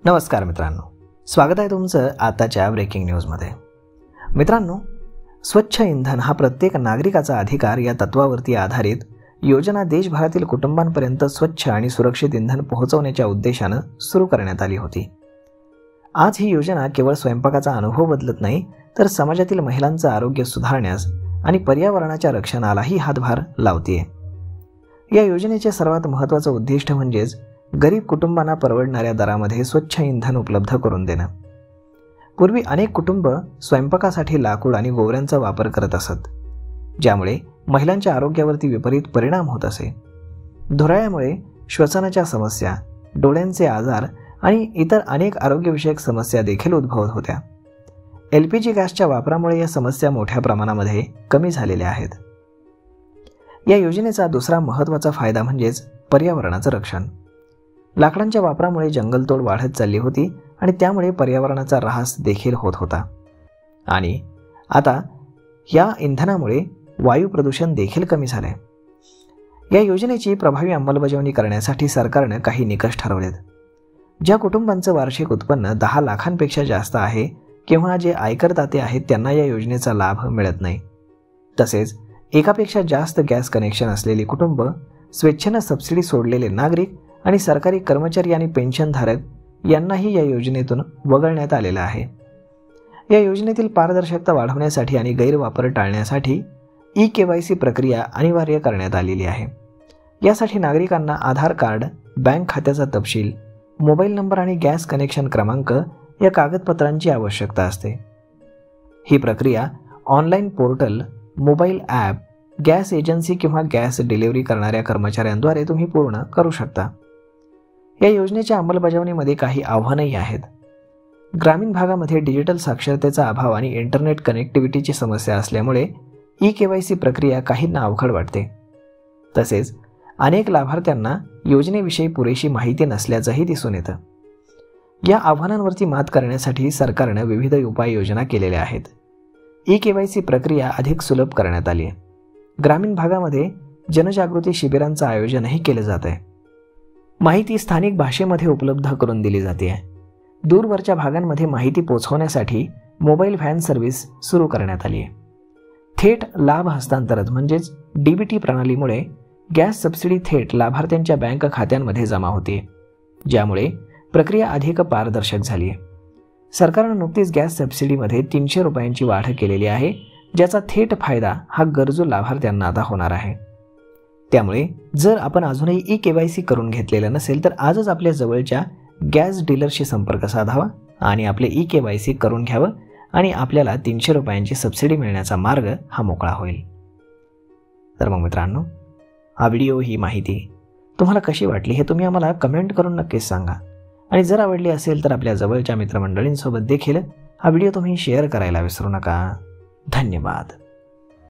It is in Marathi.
नमस्कार मित्रांनो, स्वागत आहे तुमचं आताच्या ब्रेकिंग न्यूजमध्ये। मित्रांनो, स्वच्छ इंधन हा प्रत्येक नागरिकाचा अधिकार या तत्वावरती आधारित योजना देशभरातील कुटुंबांपर्यंत स्वच्छ आणि सुरक्षित इंधन पोहोचवण्याच्या उद्देशाने सुरू करण्यात आली होती। आज ही योजना केवळ स्वयंपाकाचा अनुभव बदलत नाही, तर समाजातील महिलांचं आरोग्य सुधारण्यास आणि पर्यावरणाच्या रक्षणालाही हातभार लावते। या योजनेचे सर्वात महत्त्वाचं उद्दिष्ट म्हणजेच गरीब कुटुंबांना परवडणाऱ्या दरामध्ये स्वच्छ इंधन उपलब्ध करून देणं। पूर्वी अनेक कुटुंब स्वयंपाकासाठी लाकूड आणि गोवऱ्यांचा वापर करत असत, ज्यामुळे महिलांच्या आरोग्यावरती विपरीत परिणाम होत असे। धुराळ्यामुळे श्वसनाच्या समस्या, डोळ्यांचे आजार आणि इतर अनेक आरोग्यविषयक समस्या देखील उद्भवत होत्या। LPG गॅसच्या वापरामुळे या समस्या मोठ्या प्रमाणामध्ये कमी झालेल्या आहेत। या योजनेचा दुसरा महत्त्वाचा फायदा म्हणजेच पर्यावरणाचं रक्षण। लाकडांच्या वापरामुळे जंगलतोड वाढत चालली होती आणि त्यामुळे पर्यावरणाचा ऱ्हास देखील होत होता। आणि आता या इंधनामुळे वायू प्रदूषण देखील कमी झाले। या योजनेची प्रभावी अंमलबजावणी करण्यासाठी सरकारने काही निकष ठरवलेत। ज्या कुटुंबांचं वार्षिक उत्पन्न 10 लाखांपेक्षा जास्त आहे किंवा जे आयकरदाते आहेत त्यांना या योजनेचा लाभ मिळत नाही। तसेच एकापेक्षा जास्त गॅस कनेक्शन असलेली कुटुंब, स्वेच्छेने सबसिडी सोडलेले नागरिक आणि सरकारी कर्मचारी आणि पेन्शनधारक यांनाही या योजनेतून वगळण्यात आलेलं आहे। या योजनेतील पारदर्शकता वाढवण्यासाठी आणि गैरवापर टाळण्यासाठी eKYC प्रक्रिया अनिवार्य करण्यात आलेली आहे। यासाठी नागरिकांना आधार कार्ड, बँक खात्याचा तपशील, मोबाईल नंबर आणि गॅस कनेक्शन क्रमांक या कागदपत्रांची आवश्यकता असते। ही प्रक्रिया online portal, mobile app, gas agency किंवा गॅस डिलिव्हरी करणाऱ्या कर्मचाऱ्यांद्वारे तुम्ही पूर्ण करू शकता। या योजनेच्या अंमलबजावणीमध्ये काही आव्हानही आहेत। ग्रामीण भागामध्ये डिजिटल साक्षरतेचा अभाव आणि इंटरनेट कनेक्टिव्हिटीची समस्या असल्यामुळे eKYC प्रक्रिया काहींना अवघड वाटते। तसेच अनेक लाभार्थ्यांना योजनेविषयी पुरेशी माहिती नसल्याचंही दिसून येतं। या आव्हानांवरती मात करण्यासाठी सरकारने विविध उपाययोजना केलेल्या आहेत। eKYC प्रक्रिया अधिक सुलभ करण्यात आली आहे। ग्रामीण भागामध्ये जनजागृती शिबिरांचं आयोजनही केलं जात आहे। माहिती स्थानिक भाषेमध्ये उपलब्ध करून दिली जाते आहे। दूरवरच्या भागांमध्ये माहिती पोहोचवण्यासाठी मोबाईल व्हॅन सर्व्हिस सुरू करण्यात आली आहे। थेट लाभ हस्तांतरण म्हणजेच DBT प्रणालीमुळे गॅस सबसिडी थेट लाभार्थ्यांच्या बँक खात्यांमध्ये जमा होते, ज्यामुळे प्रक्रिया अधिक पारदर्शक झाली आहे। सरकारने नुकतीच गॅस सबसिडीमध्ये 300 रुपयांची वाढ केलेली आहे, ज्याचा थेट फायदा हा गरजू लाभार्थ्यांना आता होणार आहे। त्यामुळे जर आपण अजूनही eKYC करून घेतलेलं नसेल तर आजच आपल्या जवळच्या गॅस डीलरशी संपर्क साधावा आणि आपले eKYC करून घ्यावं आणि आपल्याला 300 रुपयांची सबसिडी मिळण्याचा मार्ग हा मोकळा होईल। तर मग मित्रांनो, हा व्हिडिओ, ही माहिती तुम्हाला कशी वाटली हे तुम्ही आम्हाला कमेंट करून नक्कीच सांगा। आणि जर आवडली असेल तर आपल्या जवळच्या मित्रमंडळींसोबत देखील हा व्हिडिओ तुम्ही शेअर करायला विसरू नका। धन्यवाद।